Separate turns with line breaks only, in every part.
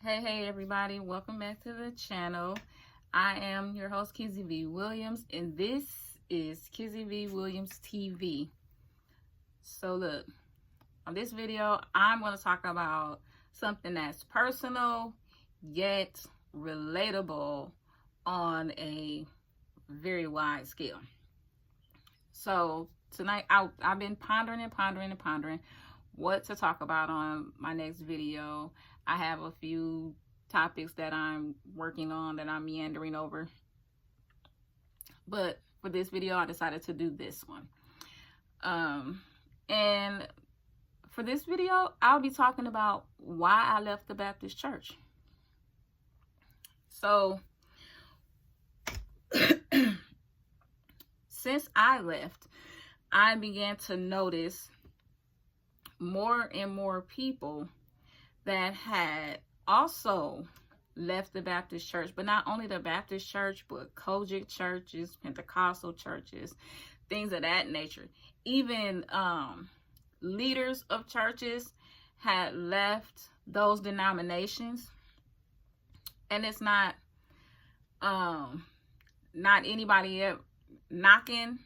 Hey everybody, welcome back to the channel. I am your host Kizzy V Williams, and this is Kizzy V Williams TV. So look, on this video I'm going to talk about something that's personal yet relatable on a very wide scale. So tonight I've been pondering what to talk about on my next video. I have a few topics that I'm working on that I'm meandering over, but for this video I decided to do this one. And for this video I'll be talking about why I left the Baptist church. So since I left, I began to notice more and more people that had also left the Baptist church, but not only the Baptist church, but Kojic churches, Pentecostal churches, things of that nature. Even leaders of churches had left those denominations, and it's not anybody knocking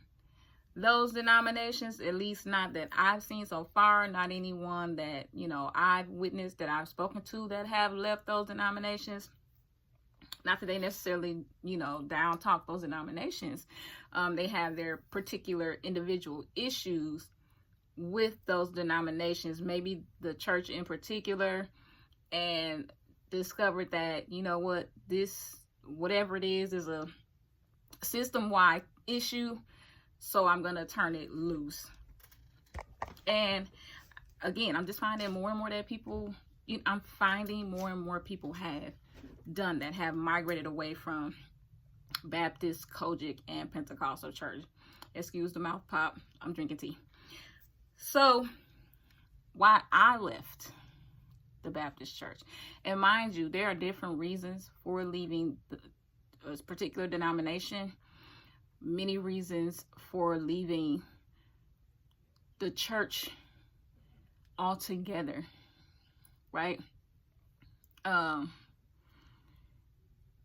those denominations, at least not that I've seen so far, not anyone that, I've witnessed, that I've spoken to that have left those denominations. Not that they necessarily, down talk those denominations. They have their particular individual issues with those denominations, maybe the church in particular, and discovered that, whatever it is a system-wide issue. So I'm going to turn it loose. And again, I'm just finding more and more that I'm finding more and more people have done that, have migrated away from Baptist, Kojic, and Pentecostal church. Excuse the mouth pop. I'm drinking tea. So why I left the Baptist church. And mind you, there are different reasons for leaving a particular denomination. Many reasons for leaving the church altogether, right? And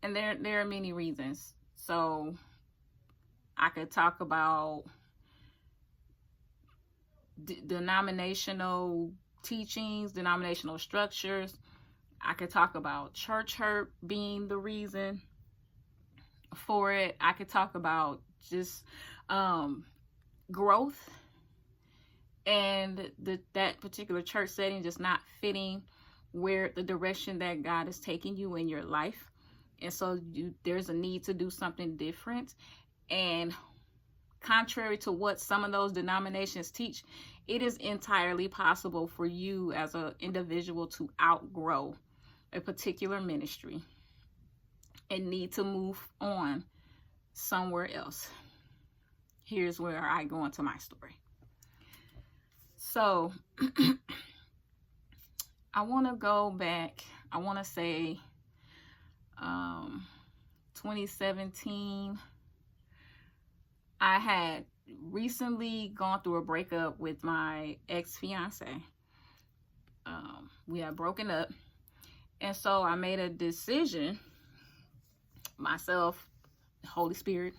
there are many reasons. So I could talk about denominational teachings, denominational structures. I could talk about church hurt being the reason for it. I could talk about just growth and that particular church setting just not fitting where the direction that God is taking you in your life, and so there's a need to do something different. And contrary to what some of those denominations teach, it is entirely possible for you as an individual to outgrow a particular ministry and need to move on somewhere else. Here's where I go into my story. So I want to go back, I want to say 2017. I had recently gone through a breakup with my ex-fiance. We had broken up, and so I made a decision, myself, Holy Spirit,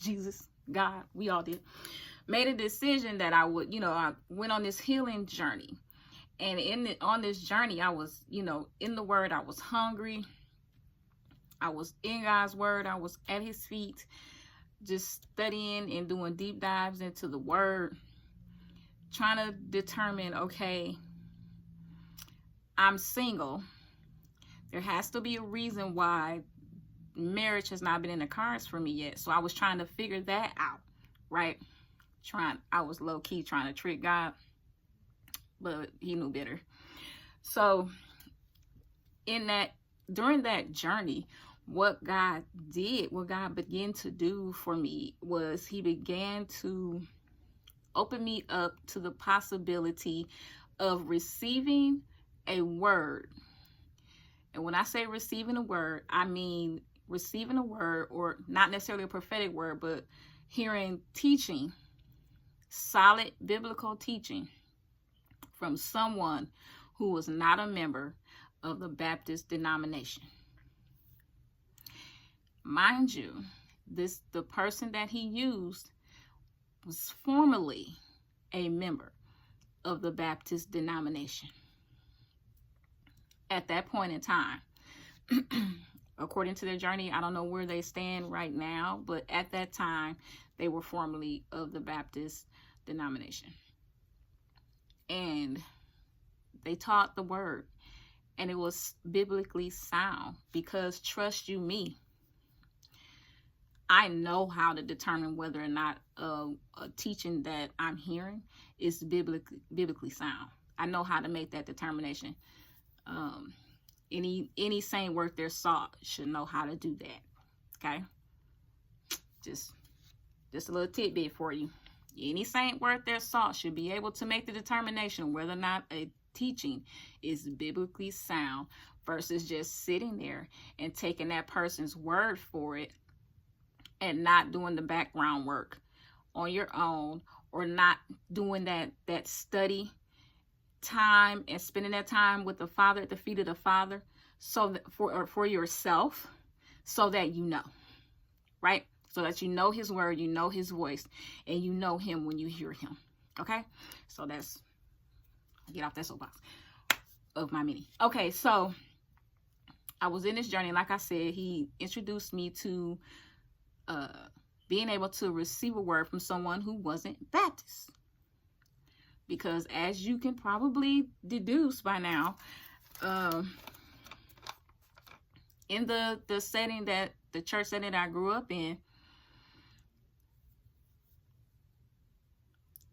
Jesus, God, we all did, made a decision that I would, I went on this healing journey. And on this journey, I was, in the Word. I was hungry. I was in God's Word. I was at His feet, just studying and doing deep dives into the Word, trying to determine, okay, I'm single. There has to be a reason why marriage has not been in the cards for me yet. So I was trying to figure that out, right? I was low-key trying to trick God, but He knew better. So during that journey, what God began to do for me was He began to open me up to the possibility of receiving a word. And when I say receiving a word, I mean receiving a word, or not necessarily a prophetic word, but hearing teaching, solid biblical teaching from someone who was not a member of the Baptist denomination. Mind you, the person that he used was formerly a member of the Baptist denomination. At that point in time, according to their journey, I don't know where they stand right now, but at that time, they were formerly of the Baptist denomination. And they taught the word, and it was biblically sound, because trust you me, I know how to determine whether or not a teaching that I'm hearing is biblically sound. I know how to make that determination. Any saint worth their salt should know how to do that. Okay, just a little tidbit for you. Any saint worth their salt should be able to make the determination whether or not a teaching is biblically sound, versus just sitting there and taking that person's word for it and not doing the background work on your own, or not doing that study time and spending that time with the Father, at the feet of the Father, so that for yourself, so that you know, right? So that you know his word, you know his voice, and you know him when you hear him. Okay? So that's, get off that soapbox of my mini. Okay, so I was in this journey. Like I said, he introduced me to being able to receive a word from someone who wasn't Baptist. Because as you can probably deduce by now, in the setting that, the church setting that I grew up in,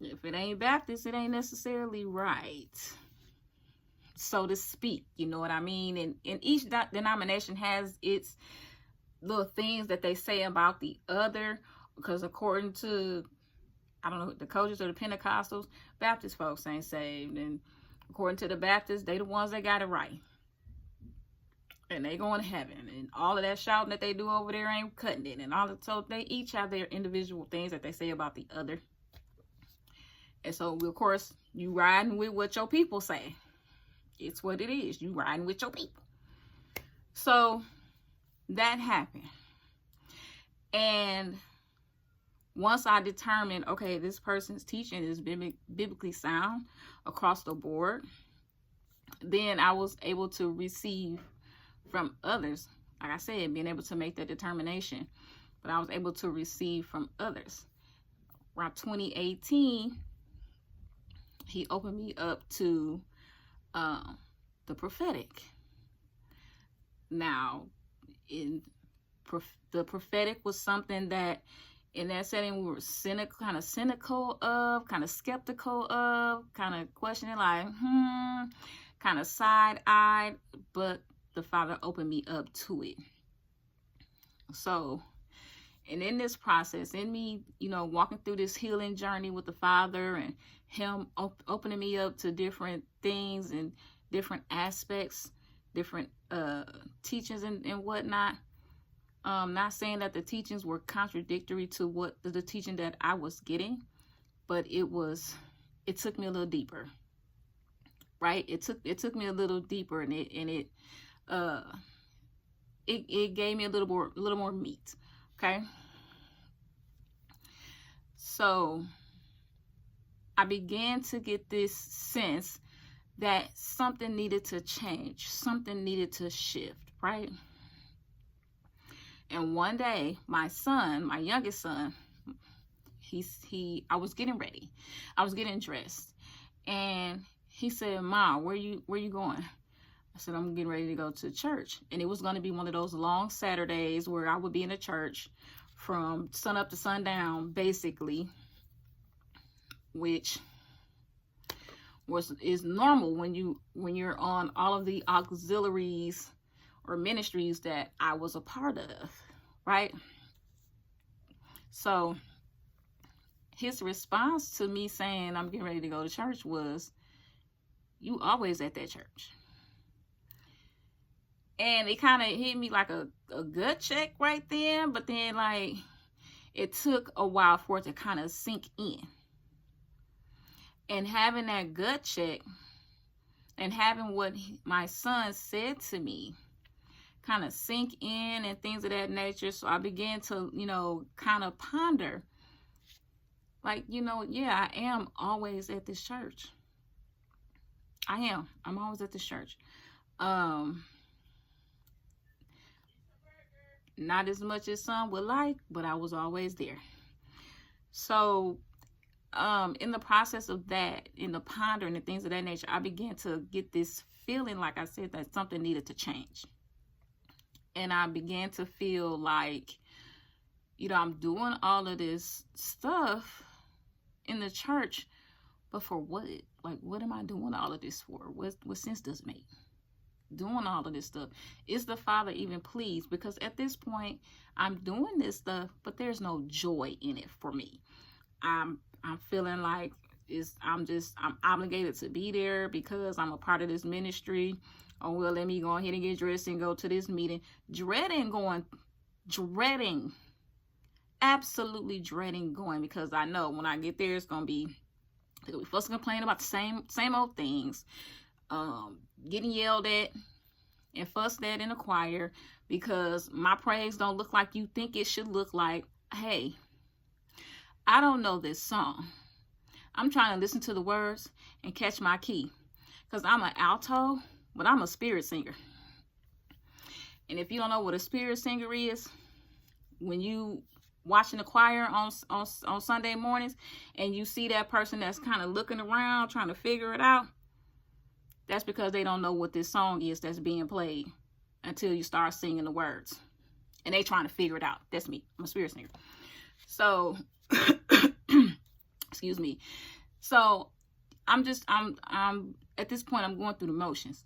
if it ain't Baptist, it ain't necessarily right, so to speak. You know what I mean? And each denomination has its little things that they say about the other, because according to, I don't know, the coaches or the Pentecostals, Baptist folks ain't saved, and according to the Baptists, they the ones that got it right, and they going to heaven, and all of that shouting that they do over there ain't cutting it, and all of, so they each have their individual things that they say about the other. And so, of course, you riding with what your people say. It's what it is. You riding with your people. So that happened. And once I determined, okay, this person's teaching is biblically sound across the board, then I was able to receive from others. Like I said, being able to make that determination. But I was able to receive from others. Around 2018, he opened me up to the prophetic. Now, the prophetic was something that in that setting we were kind of cynical of, kind of skeptical of, kind of questioning, like, kind of side-eyed, but the Father opened me up to it. So, and in this process, in me, you know, walking through this healing journey with the Father, and him opening me up to different things and different aspects, different teachings and whatnot. Not saying that the teachings were contradictory to what the teaching that I was getting, but it took me a little deeper, right? It took me a little deeper, and it gave me a little more meat. Okay. So I began to get this sense that something needed to change, something needed to shift, right? And one day, my son, my youngest son, I was getting ready. I was getting dressed. And he said, "Mom, where you going?" I said, "I'm getting ready to go to church." And it was going to be one of those long Saturdays where I would be in the church from sun up to sundown, basically, which is normal when you're on all of the auxiliaries or ministries that I was a part of, right? So his response to me saying I'm getting ready to go to church was, "You always at that church." And it kind of hit me like a gut check right then, but then like it took a while for it to kind of sink in. And having that gut check and having what my son said to me kind of sink in and things of that nature. So I began to, kind of ponder, like, yeah, I am always at this church. I'm always at this church. Not as much as some would like, but I was always there. So in the process of that, in the pondering and things of that nature, I began to get this feeling, like I said, that something needed to change. And I began to feel like, I'm doing all of this stuff in the church, but for what? Like, what am I doing all of this for? What sense does it make? Doing all of this stuff. Is the Father even pleased? Because at this point, I'm doing this stuff, but there's no joy in it for me. I'm feeling like I'm obligated to be there because I'm a part of this ministry. Oh, well, let me go ahead and get dressed and go to this meeting. Absolutely dreading going, because I know when I get there, it's going to be fussing and complaining about the same old things. Getting yelled at and fussed at in the choir because my praise don't look like you think it should look like. Hey, I don't know this song. I'm trying to listen to the words and catch my key, because I'm an alto, but I'm a spirit singer. And if you don't know what a spirit singer is, when you watching the choir on Sunday mornings and you see that person that's kind of looking around trying to figure it out, that's because they don't know what this song is that's being played until you start singing the words. And they trying to figure it out. That's me. I'm a spirit singer. So, excuse me. So, I'm at this point, I'm going through the motions.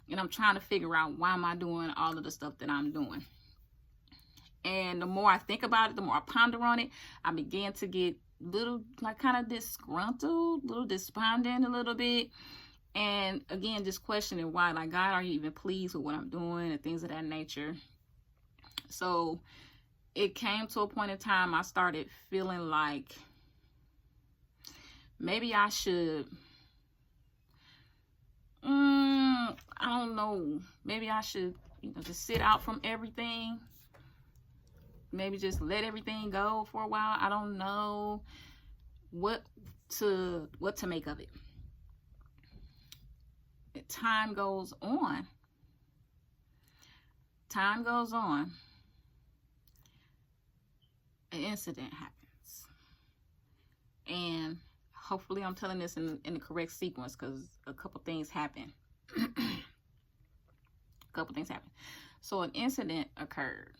And I'm trying to figure out, why am I doing all of the stuff that I'm doing? And the more I think about it, the more I ponder on it, I began to get little, like, kind of disgruntled, little despondent a little bit. And again, just questioning why, like, God, are you even pleased with what I'm doing and things of that nature? So it came to a point in time I started feeling like maybe I should, I don't know, maybe I should, just sit out from everything. Maybe just let everything go for a while. I don't know what to make of it. Time goes on. An incident happens. And hopefully I'm telling this in the correct sequence, because a couple things happen. So an incident occurred.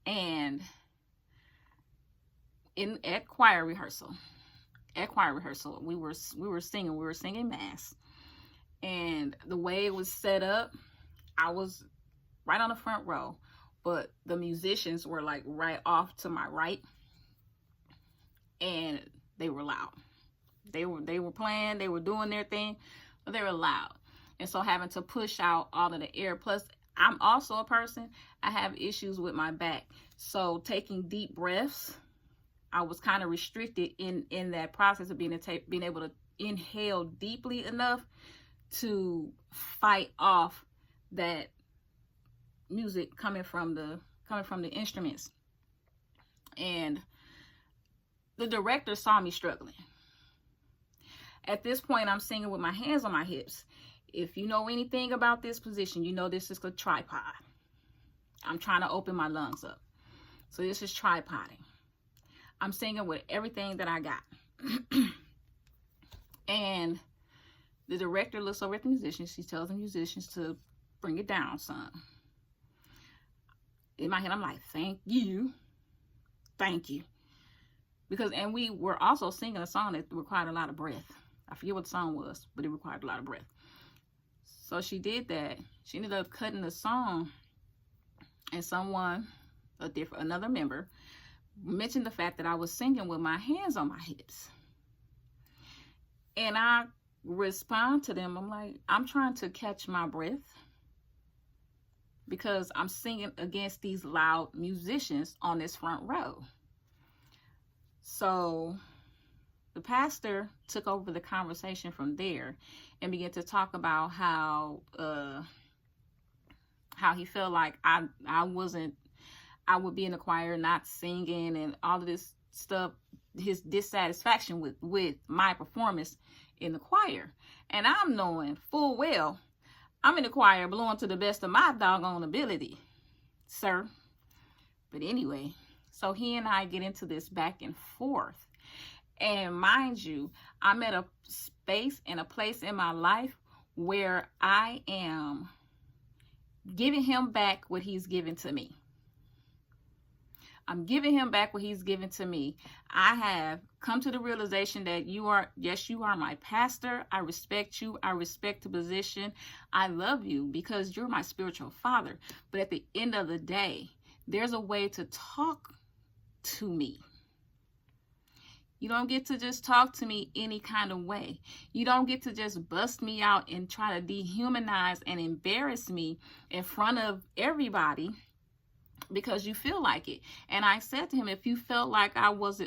And at choir rehearsal, we were singing mass. And the way it was set up, I was right on the front row, but the musicians were like right off to my right, and they were loud. They were playing, they were doing their thing, but they were loud. And so having to push out all of the air, plus I'm also a person, I have issues with my back. So taking deep breaths, I was kind of restricted in that process of being able to inhale deeply enough to fight off that music coming from the instruments. And the director saw me struggling. At this point, I'm singing with my hands on my hips. If you know anything about this position, you know this is a tripod. I'm trying to open my lungs up. So this is tripoding. I'm singing with everything that I got. And the director looks over at the musicians. She tells the musicians to bring it down, son. In my head, I'm like, thank you. And we were also singing a song that required a lot of breath. I forget what the song was, but it required a lot of breath. So she did that. She ended up cutting the song, and another member, mentioned the fact that I was singing with my hands on my hips. And I respond to them. I'm like, I'm trying to catch my breath because I'm singing against these loud musicians on this front row. So the pastor took over the conversation from there and began to talk about how he felt like I would be in the choir not singing and all of this stuff, his dissatisfaction with my performance in the choir. And I'm knowing full well I'm in the choir blowing to the best of my doggone ability, sir. But anyway, so he and I get into this back and forth. And mind you, I'm at a space and a place in my life where I am giving him back what he's given to me. I'm giving him back what he's given to me. I have come to the realization that you are my pastor. I respect you. I respect the position. I love you because you're my spiritual father. But at the end of the day, there's a way to talk to me. You don't get to just talk to me any kind of way. You don't get to just bust me out and try to dehumanize and embarrass me in front of everybody because you feel like it. And I said to him, if you felt like I was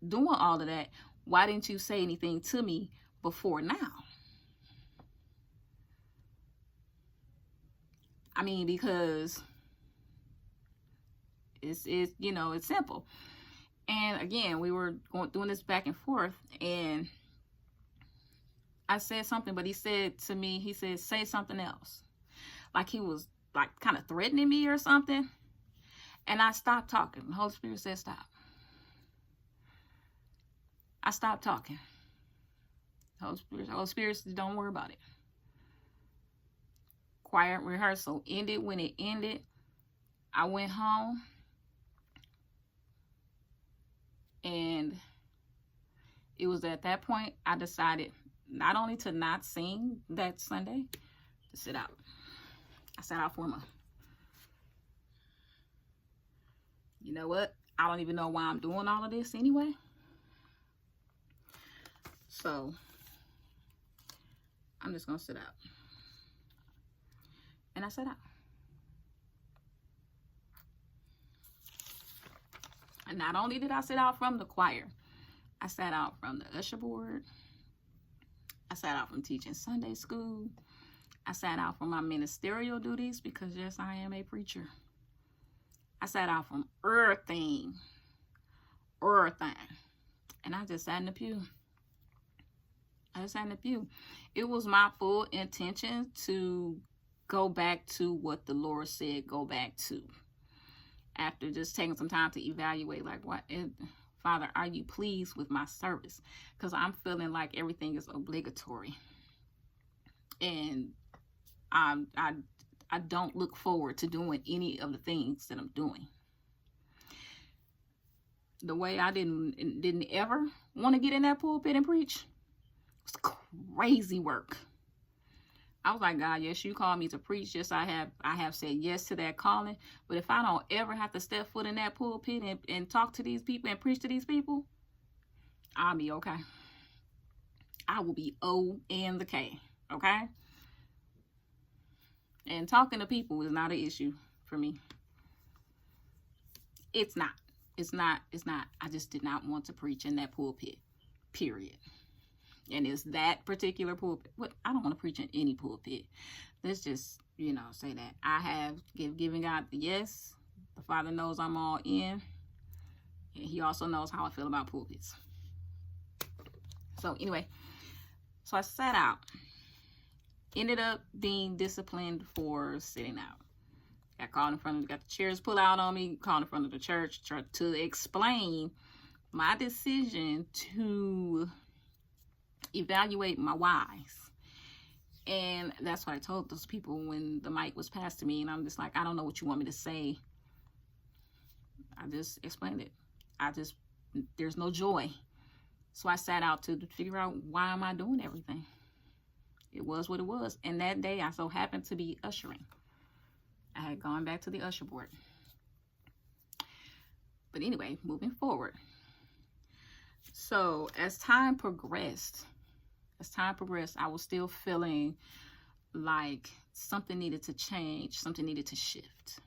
doing all of that, why didn't you say anything to me before now? I mean, because it's simple. And again, we were doing this back and forth, and I said something, but he said to me, he said, say something else. Like he was like kind of threatening me or something. And I stopped talking. The Holy Spirit said, stop. I stopped talking. The Holy Spirit said, don't worry about it. Choir rehearsal ended when it ended. I went home. And it was at that point I decided not only to not sing that Sunday, to sit out. I sat out for a month. You know what? I don't even know why I'm doing all of this anyway. So I'm just going to sit out. And I sat out. And not only did I sit out from the choir, I sat out from the usher board. I sat out from teaching Sunday school. I sat out from my ministerial duties because, yes, I am a preacher. I sat out from everything. And I just sat in the pew. It was my full intention to go back to what the Lord said go back to. After just taking some time to evaluate, like, Father, are you pleased with my service? Because I'm feeling like everything is obligatory. And I don't look forward to doing any of the things that I'm doing. The way I didn't ever want to get in that pulpit and preach was crazy work. I was like, God, yes, you called me to preach. Yes, I have said yes to that calling. But if I don't ever have to step foot in that pulpit and talk to these people and preach to these people, I'll be okay. I will be O and the K, okay? And talking to people is not an issue for me. It's not. I just did not want to preach in that pulpit, period. And it's that particular pulpit. I don't want to preach in any pulpit. Let's just, say that. I have given God the yes. The Father knows I'm all in. And he also knows how I feel about pulpits. So anyway, so I sat out. Ended up being disciplined for sitting out. Got called in front of, got the chairs pulled out on me, called in front of the church to explain my decision to evaluate my whys. And that's what I told those people when the mic was passed to me. And I'm just like, I don't know what you want me to say. I just explained it. There's no joy. So I sat out to figure out, why am I doing everything? It was what it was. And that day I so happened to be ushering. I had gone back to the usher board. But anyway, moving forward. So as time progressed, I was still feeling like something needed to change, something needed to shift.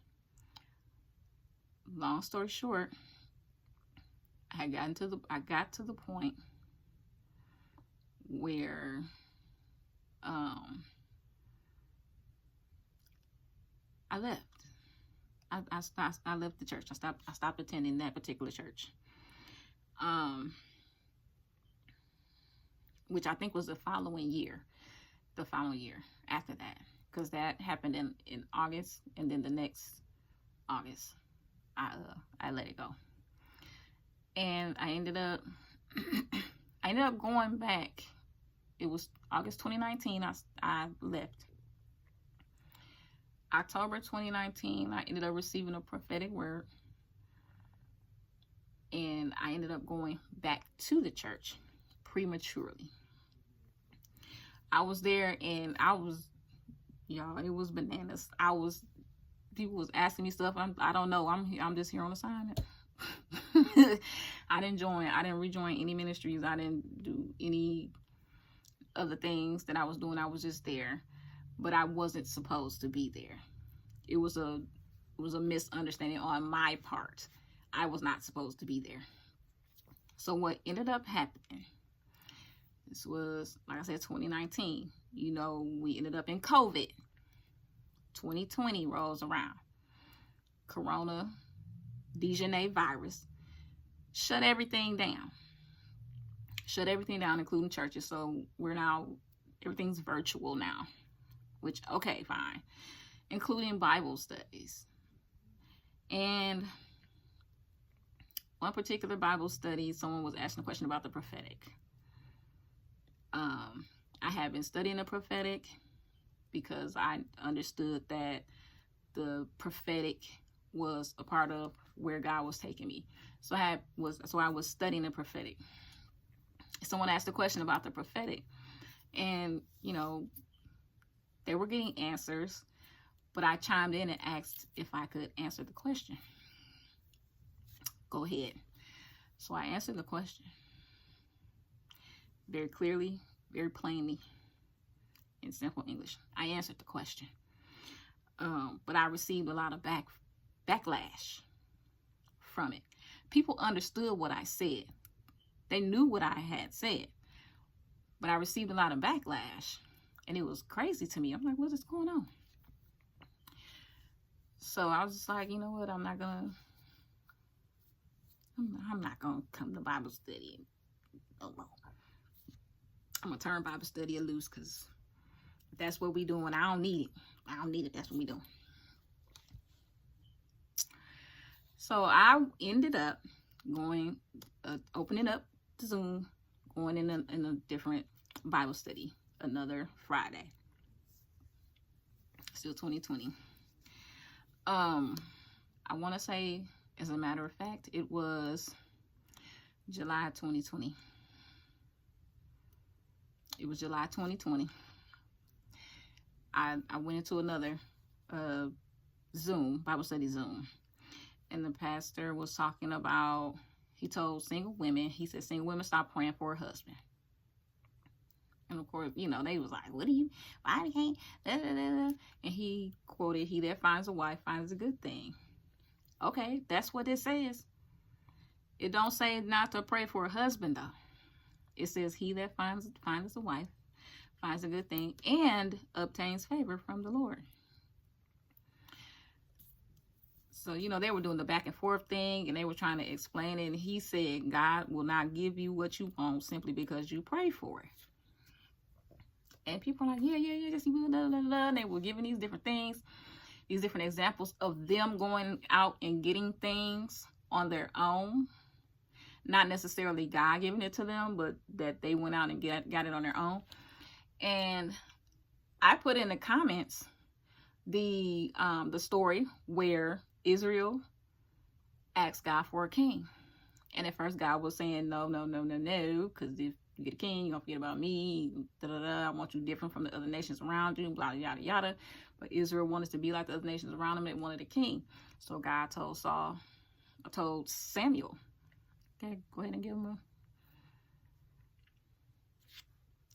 Long story short, I got to the point where I left. I left the church. I stopped attending that particular church. Which I think was the following year after that, because that happened in August, and then the next August I let it go. And I ended up going back. It was August 2019 I left. October 2019 I ended up receiving a prophetic word, and I ended up going back to the church prematurely. I was there, and y'all, it was bananas. People was asking me stuff. I don't know. I'm just here on assignment. I didn't rejoin any ministries. I didn't do any of the things that I was doing. I was just there, but I wasn't supposed to be there. It was a misunderstanding on my part. I was not supposed to be there. So what ended up happening, this was, like I said, 2019. You know, we ended up in COVID. 2020 rolls around. Corona, Digenais virus, shut everything down. Including churches. So everything's virtual now. Which, okay, fine. Including Bible studies. And one particular Bible study, someone was asking a question about the prophetic. I have been studying the prophetic because I understood that the prophetic was a part of where God was taking me. So I was studying the prophetic. Someone asked a question about the prophetic, and you know, they were getting answers, but I chimed in and asked if I could answer the question. Go ahead. So I answered the question very clearly, very plainly, in simple English. I answered the question, but I received a lot of backlash from it. People understood what I said. They knew what I had said, but I received a lot of backlash, and it was crazy to me. I'm like, what is going on? So I was just like, you know what? I'm not gonna come to Bible study alone. I'm gonna turn Bible study loose, because that's what we doing. I don't need it. That's what we doing. So I ended up going, opening up the Zoom, going in a different Bible study another Friday. Still 2020. I want to say, as a matter of fact, it was July 2020. It was July 2020. I went into another Zoom, Bible study Zoom. And the pastor was talking about, he told single women, he said, single women, stop praying for a husband. And of course, you know, they was like, why they can't, da, da, da, da. And he quoted, he that finds a wife finds a good thing. Okay, that's what it says. It don't say not to pray for a husband, though. It says he that finds a wife finds a good thing and obtains favor from the Lord. So, you know, they were doing the back and forth thing, and they were trying to explain it. And he said, God will not give you what you want simply because you pray for it. And people are like, yeah, just blah, blah, blah. And they were giving these different things, these different examples of them going out and getting things on their own. Not necessarily God giving it to them, but that they went out and got it on their own. And I put in the comments the story where Israel asked God for a king. And at first God was saying, no, because if you get a king, you're going to forget about me. I want you different from the other nations around you, blah, yada, yada. But Israel wanted to be like the other nations around them. They wanted a king. So God told Samuel, okay, go ahead and give him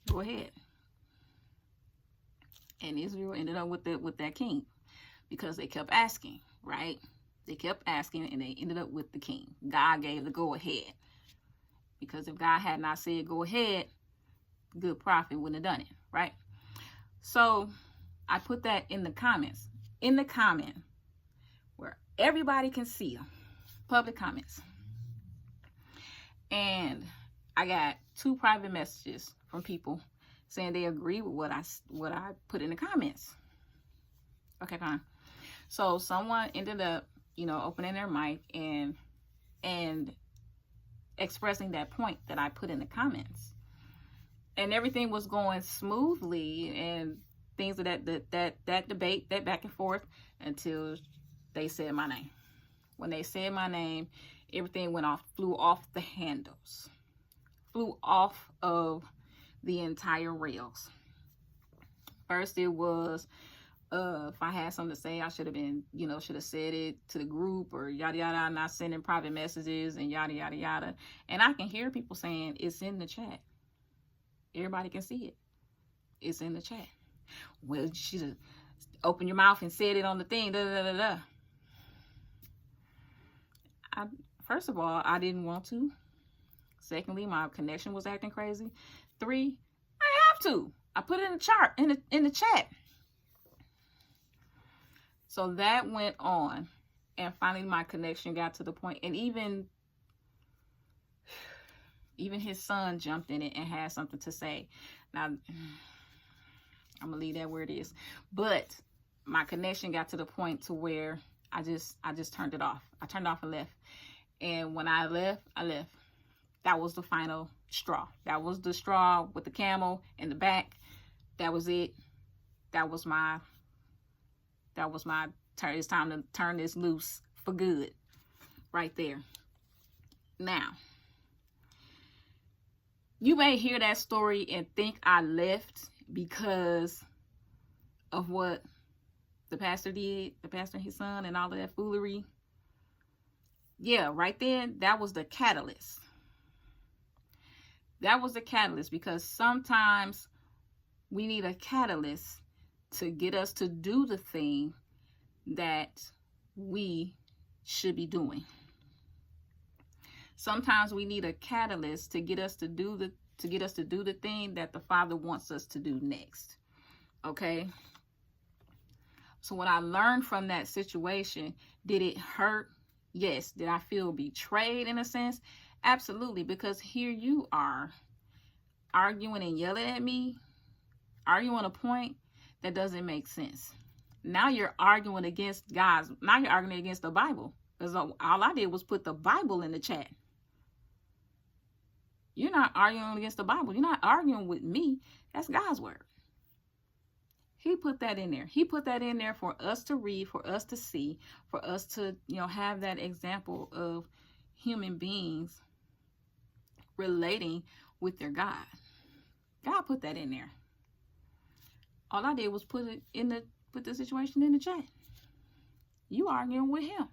go ahead. And Israel ended up with that king because they kept asking, right? They kept asking, and they ended up with the king. God gave the go ahead. Because if God had not said go ahead, good prophet wouldn't have done it, right? So I put that in the comments. In the comment where everybody can see them. Public comments. And I got 2 private messages from people saying they agree with what I put in the comments. Okay, fine. So someone ended up, opening their mic and expressing that point that I put in the comments. And everything was going smoothly and things of that debate, that back and forth, until they said my name. When they said my name, everything flew off the handles. Flew off of the entire rails. First it was, if I had something to say, I should have said it to the group, or yada yada, not sending private messages and yada yada yada. And I can hear people saying it's in the chat. Everybody can see it. It's in the chat. Well, you should have opened your mouth and said it on the thing. Da da da da. First of all, I didn't want to. Secondly, my connection was acting crazy. 3, I have to. I put it in the chart, in the chat. So that went on, and finally my connection got to the point, and even his son jumped in it and had something to say. Now, I'm gonna leave that where it is. But my connection got to the point to where I just turned it off. I turned it off and left. And when I left, That was the final straw. That was the straw with the camel in the back. That was it. That was my turn. It's time to turn this loose for good. Right there. Now, you may hear that story and think I left because of what the pastor did, the pastor and his son, and all of that foolery. Yeah, right then, that was the catalyst. That was the catalyst, because sometimes we need a catalyst to get us to do the thing that we should be doing. Sometimes we need a catalyst to get us to do the thing that the Father wants us to do next. Okay? So what I learned from that situation, did it hurt? Yes. Did I feel betrayed in a sense? Absolutely, because here you are arguing and yelling at me, arguing a point that doesn't make sense. Now you're arguing against God's, now you're arguing against the Bible, because all I did was put the Bible in the chat. You're not arguing against the Bible. You're not arguing with me. That's God's word. He put that in there. He put that in there for us to read, for us to see, for us to, have that example of human beings relating with their God. God put that in there. All I did was put the situation in the chat. You arguing with him,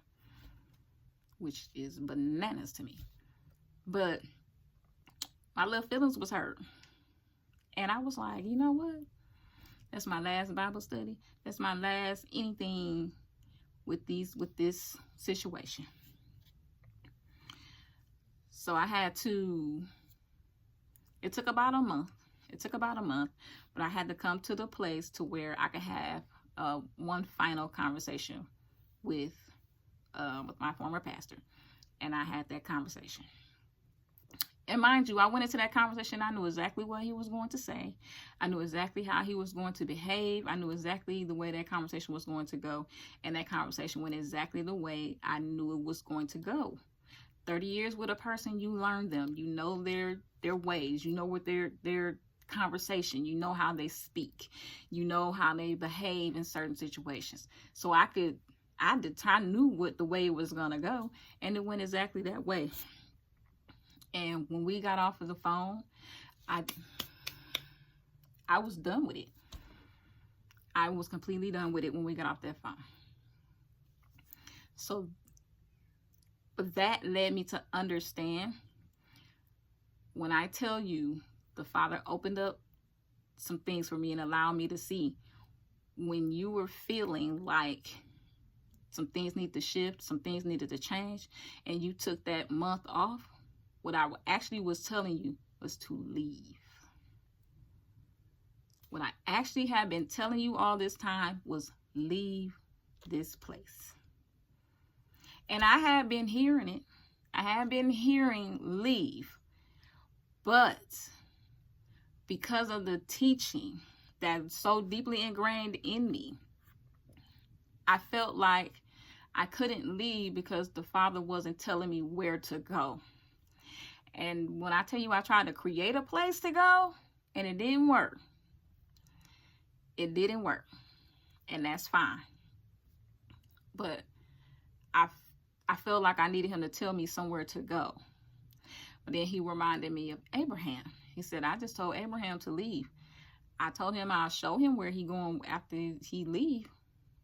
which is bananas to me. But my little feelings was hurt. And I was like, you know what? That's my last Bible study. That's my last anything with this situation. So I had to, it took about a month. But I had to come to the place to where I could have one final conversation with my former pastor. And I had that conversation. And mind you, I went into that conversation. I knew exactly what he was going to say. I knew exactly how he was going to behave. I knew exactly the way that conversation was going to go. And that conversation went exactly the way I knew it was going to go. 30 years with a person, you learn them. You know their ways. You know what their conversation. You know how they speak. You know how they behave in certain situations. So I knew what the way it was going to go. And it went exactly that way. And when we got off of the phone, I was done with it. I was completely done with it when we got off that phone. So, but that led me to understand, when I tell you the Father opened up some things for me and allowed me to see, when you were feeling like some things need to shift, some things needed to change, and you took that month off, what I actually was telling you was to leave. what I actually have been telling you all this time was leave this place. And I have been hearing it. I have been hearing leave. But because of the teaching that's so deeply ingrained in me, I felt like I couldn't leave because the Father wasn't telling me where to go. And when I tell you I tried to create a place to go and it didn't work, it didn't work. And that's fine. But I felt like I needed him to tell me somewhere to go. But then he reminded me of Abraham. He said, I just told Abraham to leave. I told him I'll show him where he going after he leave.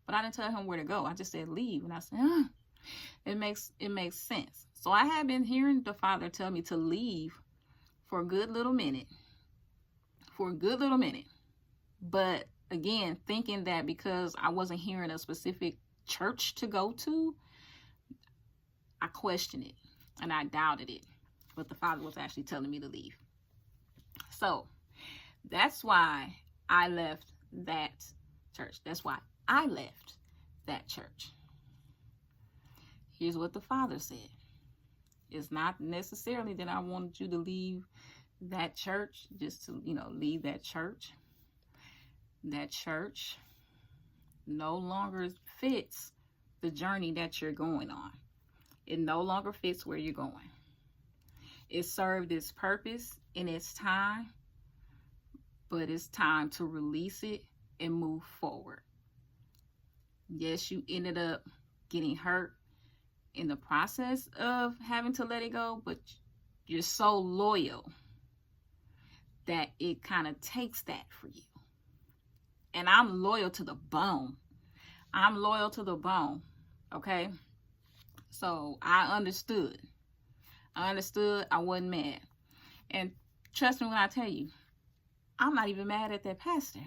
But I didn't tell him where to go. I just said leave. And I said, it makes sense. So I have been hearing the Father tell me to leave for a good little minute. But again, thinking that because I wasn't hearing a specific church to go to, I questioned it and I doubted it. But the Father was actually telling me to leave. So that's why I left that church. That's why I left that church. Here's what the Father said. It's not necessarily that I wanted you to leave that church, just to, leave that church. That church no longer fits the journey that you're going on. It no longer fits where you're going. It served its purpose in its time, but it's time to release it and move forward. Yes, you ended up getting hurt in the process of having to let it go, but you're so loyal that it kind of takes that for you. And I'm loyal to the bone. Okay? So I understood. I wasn't mad. And trust me when I tell you, I'm not even mad at that pastor.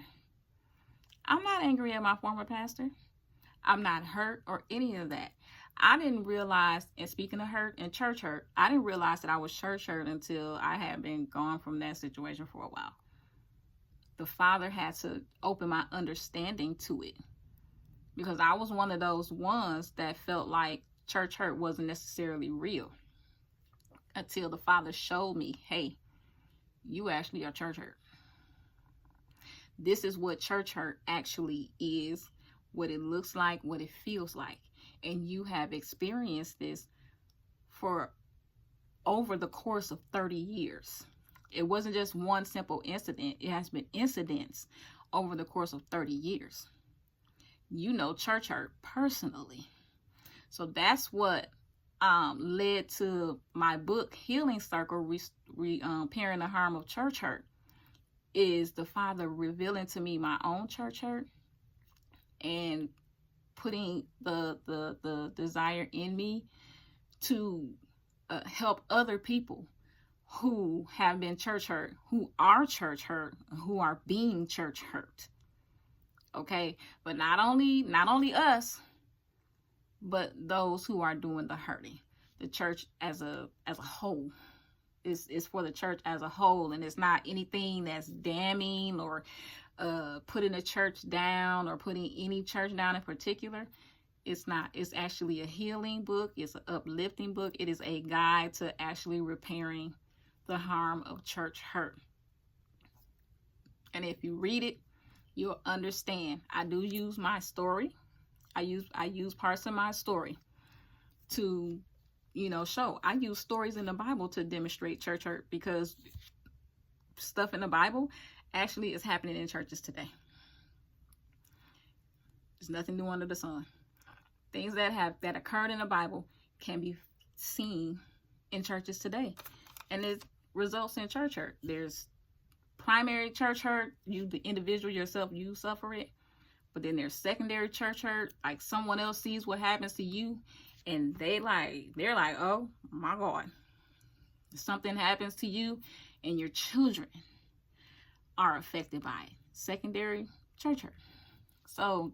I'm not angry at my former pastor. I'm not hurt or any of that. I didn't realize, and speaking of hurt and church hurt, I didn't realize that I was church hurt until I had been gone from that situation for a while. The Father had to open my understanding to it, because I was one of those ones that felt like church hurt wasn't necessarily real until the Father showed me, hey, you actually are church hurt. This is what church hurt actually is, what it looks like, what it feels like. And you have experienced this for over the course of 30 years. It wasn't just one simple incident. It has been incidents over the course of 30 years. You know church hurt personally. So that's what led to my book, Healing Circle, Repairing the Harm of Church Hurt, is the Father revealing to me my own church hurt and putting the desire in me to help other people who have been church hurt, who are church hurt, who are being church hurt. Okay, but not only us, but those who are doing the hurting. The church as a whole is for the church as a whole, and it's not anything that's damning or putting a church down or putting any church down in particular. It's not. It's actually a healing book. It's an uplifting book. It is a guide to actually repairing the harm of church hurt. And if you read it, you'll understand. I do use my story. I use parts of my story to, show. I use stories in the Bible to demonstrate church hurt, because stuff in the Bible actually is happening in churches today. There's nothing new under the sun. Things that occurred in the Bible can be seen in churches today, and it results in church hurt. There's primary church hurt. You, the individual yourself, you suffer it. But then there's secondary church hurt. Like someone else sees what happens to you, and they're like, oh my God, something happens to you, and your children are affected by it. Secondary church hurt. So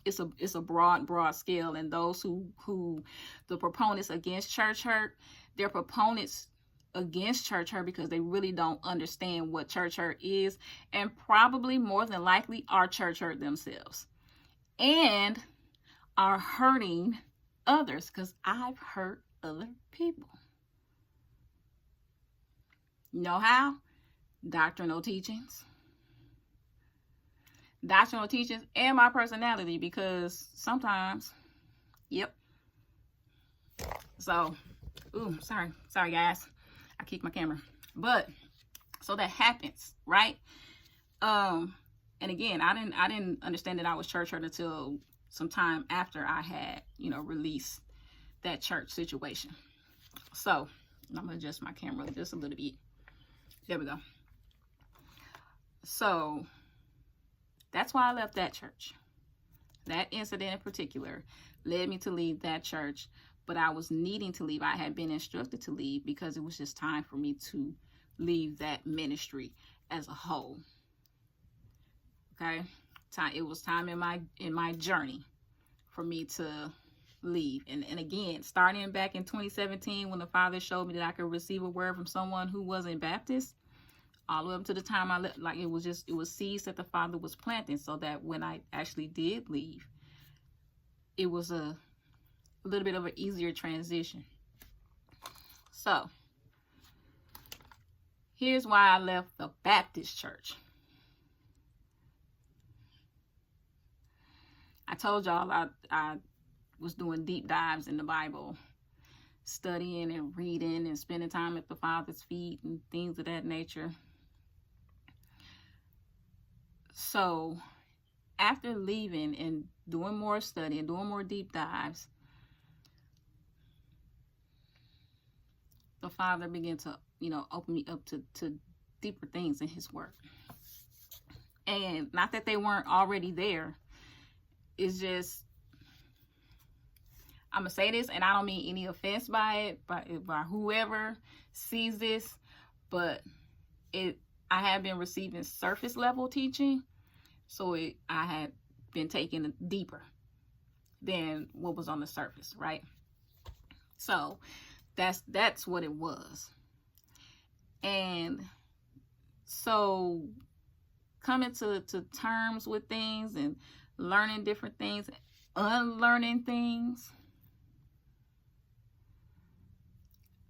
it's a broad scale, and those who the proponents against church hurt, they're proponents against church hurt because they really don't understand what church hurt is, and probably more than likely are church hurt themselves and are hurting others, because I've hurt other people. You know how? Doctrinal teachings and my personality, because sometimes, yep. So, sorry guys, I kicked my camera. But so that happens, right? And again, I didn't understand that I was church hurt until some time after I had, released that church situation. So I'm gonna adjust my camera just a little bit. There we go. So that's why I left that church. That incident in particular led me to leave that church, but I was needing to leave. I had been instructed to leave because it was just time for me to leave that ministry as a whole. Okay? It was time in my journey for me to leave. And again, starting back in 2017, when the Father showed me that I could receive a word from someone who wasn't Baptist, all the way up to the time I left, like it was seeds that the Father was planting, so that when I actually did leave, it was a little bit of an easier transition. So here's why I left the Baptist church. I told y'all I was doing deep dives in the Bible, studying and reading and spending time at the Father's feet and things of that nature. So after leaving and doing more study and doing more deep dives, the Father began to, open me up to deeper things in his word. And not that they weren't already there. It's just, I'm going to say this, and I don't mean any offense by it, by whoever sees this, but I have been receiving surface level teaching, so I had been taking deeper than what was on the surface, right? So that's what it was. And so coming to terms with things and learning different things, unlearning things,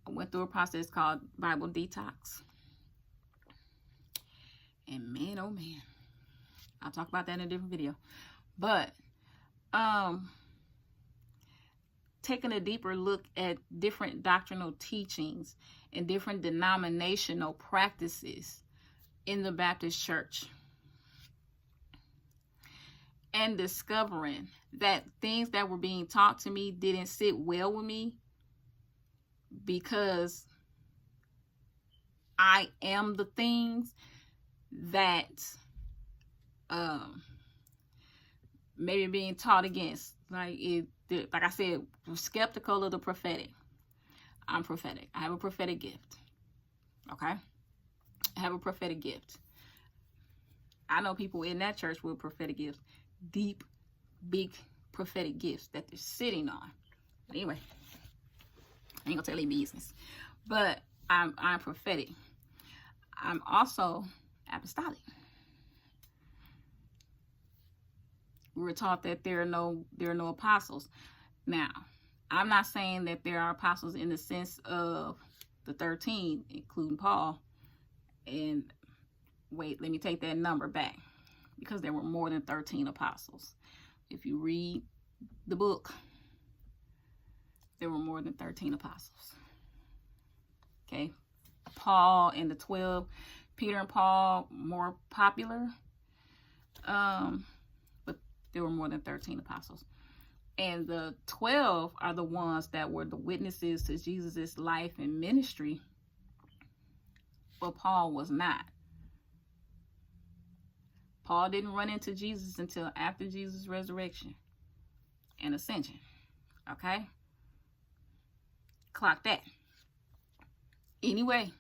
I went through a process called Bible detox. And man, oh man, I'll talk about that in a different video. But taking a deeper look at different doctrinal teachings and different denominational practices in the Baptist church, and discovering that things that were being taught to me didn't sit well with me, because I am the things that maybe being taught against. Like I said, skeptical of the prophetic. I'm prophetic. I have a prophetic gift. Okay? I have a prophetic gift. I know people in that church with prophetic gifts. Deep, big prophetic gifts that they're sitting on. But anyway, I ain't gonna tell their business. But I'm prophetic. I'm also apostolic. We were taught that there are no apostles. Now, I'm not saying that there are apostles in the sense of the 13, including Paul. And wait, let me take that number back, because there were more than 13 apostles. If you read the book, there were more than 13 apostles. Okay? Paul and the 12, Peter and Paul, more popular. But there were more than 13 apostles. And the 12 are the ones that were the witnesses to Jesus' life and ministry. But Paul was not. Paul didn't run into Jesus until after Jesus' resurrection and ascension. Okay? Clock that. Anyway,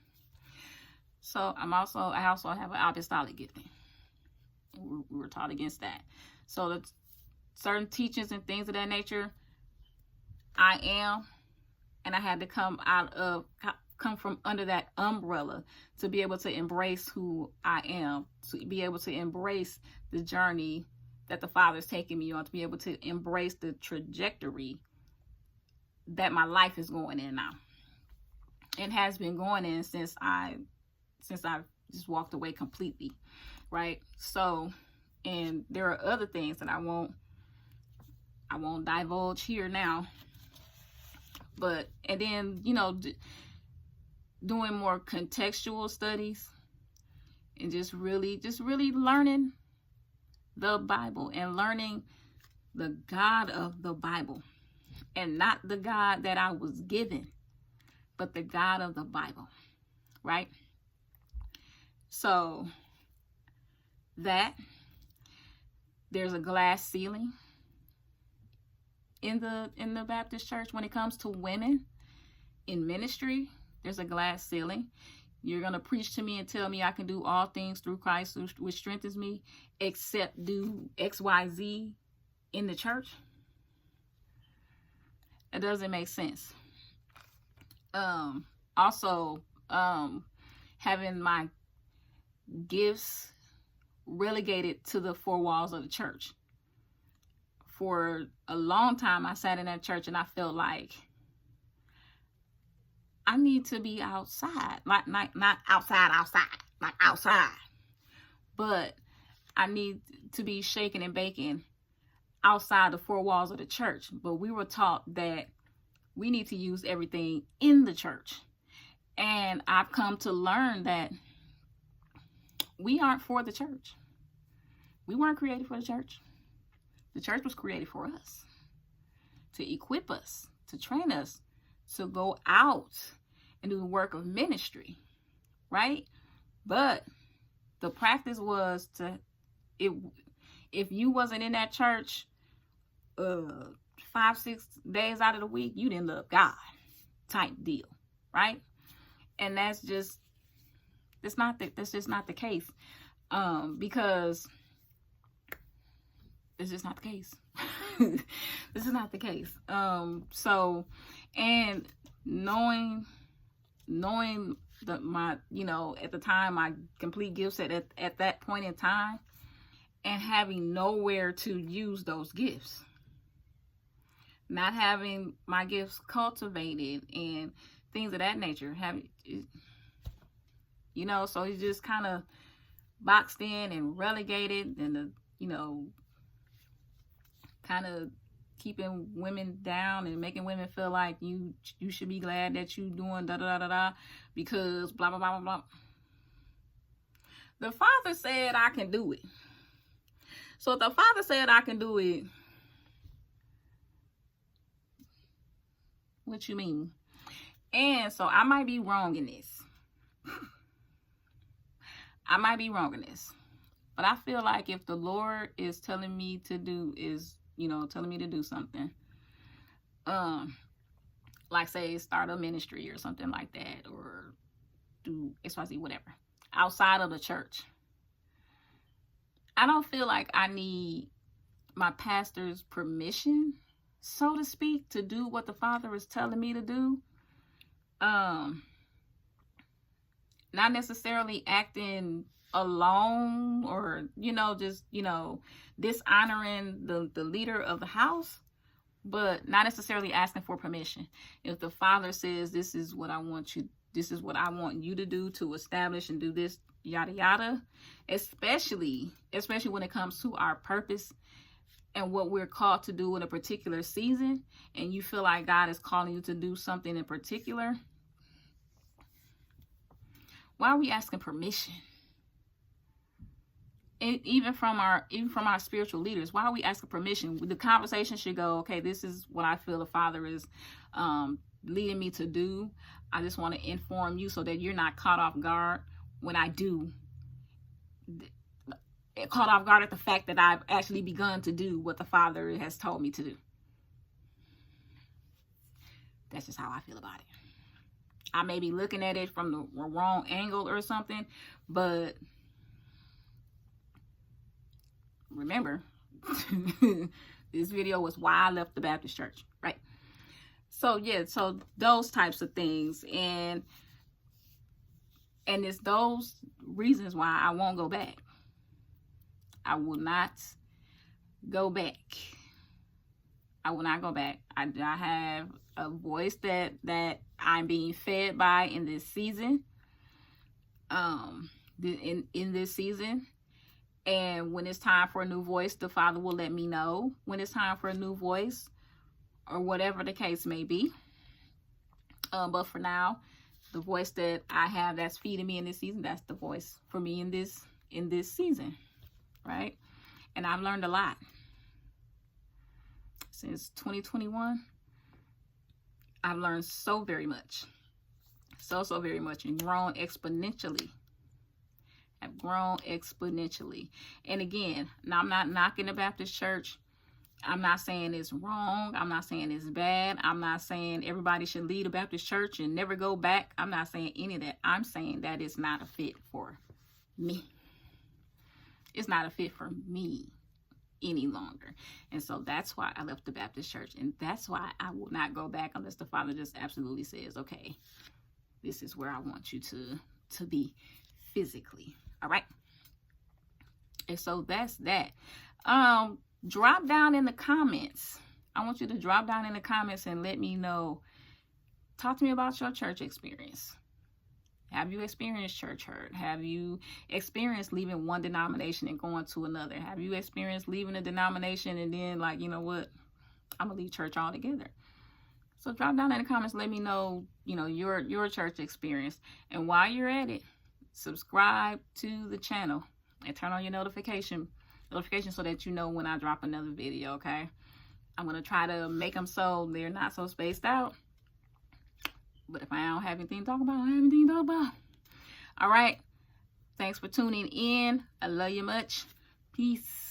so I also have an apostolic gifting. We were taught against that. So the certain teachings and things of that nature, I am, and I had to come out of come from under that umbrella to be able to embrace who I am, to be able to embrace the journey that the Father's taking me on, to be able to embrace the trajectory that my life is going in now. It has been going in since I just walked away completely, right? So, and there are other things that I won't divulge here now, but, and then, you know, doing more contextual studies and just really learning the Bible and learning the God of the Bible, and not the God that I was given, but the God of the Bible, right? So that there's a glass ceiling in the Baptist church when it comes to women in ministry. There's a glass ceiling. You're going to preach to me and tell me I can do all things through Christ which strengthens me, except do XYZ in the church? It doesn't make sense. Also, having my gifts relegated to the four walls of the church. For a long time, I sat in that church and I felt like I need to be outside, not outside, like outside, but I need to be shaking and baking outside the four walls of the church. But we were taught that we need to use everything in the church. And I've come to learn that we aren't for the church. We weren't created for the church. The church was created for us, to equip us, to train us, to go out and do the work of ministry, right? But the practice was if you wasn't in that church 5-6 days out of the week, you didn't love God, type deal, right? And that's just not the case, because it's just not the case. This is not the case. So, and knowing that my, you know, at the time, my complete gifts at that point in time, and having nowhere to use those gifts, not having my gifts cultivated and things of that nature, you know, so he's just kind of boxed in and relegated, and you know, kind of keeping women down and making women feel like you should be glad that you doing da da da da because blah blah blah blah blah. The Father said I can do it. So if the Father said I can do it, what you mean? And so I might be wrong in this. But I feel like if the Lord is telling me to do something, like say start a ministry or something like that, or do XYZ, whatever, outside of the church, I don't feel like I need my pastor's permission, so to speak, to do what the Father is telling me to do. Not necessarily acting alone or, you know, just, you know, dishonoring the leader of the house, but not necessarily asking for permission. If the Father says, this is what I want you to do to establish and do this, yada yada, especially when it comes to our purpose and what we're called to do in a particular season, and you feel like God is calling you to do something in particular, why are we asking permission? And even from our spiritual leaders, why are we asking permission? The conversation should go, okay, this is what I feel the Father is leading me to do. I just want to inform you so that you're not caught off guard when I do. Caught off guard at the fact that I've actually begun to do what the Father has told me to do. That's just how I feel about it. I may be looking at it from the wrong angle or something, but remember, this video was why I left the Baptist church, right? So yeah, so those types of things. And And it's those reasons why I won't go back. I will not go back. I will not go back. I have a voice that I'm being fed by in this season. In this season. And when it's time for a new voice, the Father will let me know when it's time for a new voice, or whatever the case may be. But for now, the voice that I have that's feeding me in this season, that's the voice for me in this season, right? And I've learned a lot since 2021. I've learned so very much, so very much, and grown exponentially. I've grown exponentially. And again, now I'm not knocking the Baptist church. I'm not saying it's wrong. I'm not saying it's bad. I'm not saying everybody should leave a Baptist church and never go back. I'm not saying any of that. I'm saying that it's not a fit for me. It's not a fit for me any longer. And so that's why I left the Baptist church. And that's why I will not go back unless the Father just absolutely says, okay, this is where I want you to be physically. All right. And so that's that. Drop down in the comments. I want you to drop down in the comments and let me know. Talk to me about your church experience. Have you experienced church hurt? Have you experienced leaving one denomination and going to another? Have you experienced leaving a denomination and then like, you know what, I'm gonna leave church altogether? So drop down in the comments. Let me know, you know, your church experience. And while you're at it, subscribe to the channel and turn on your notification so that you know when I drop another video. Okay, I'm gonna try to make them so they're not so spaced out, but if I don't have anything to talk about, I don't have anything to talk about. All right, thanks for tuning in. I love you much. Peace.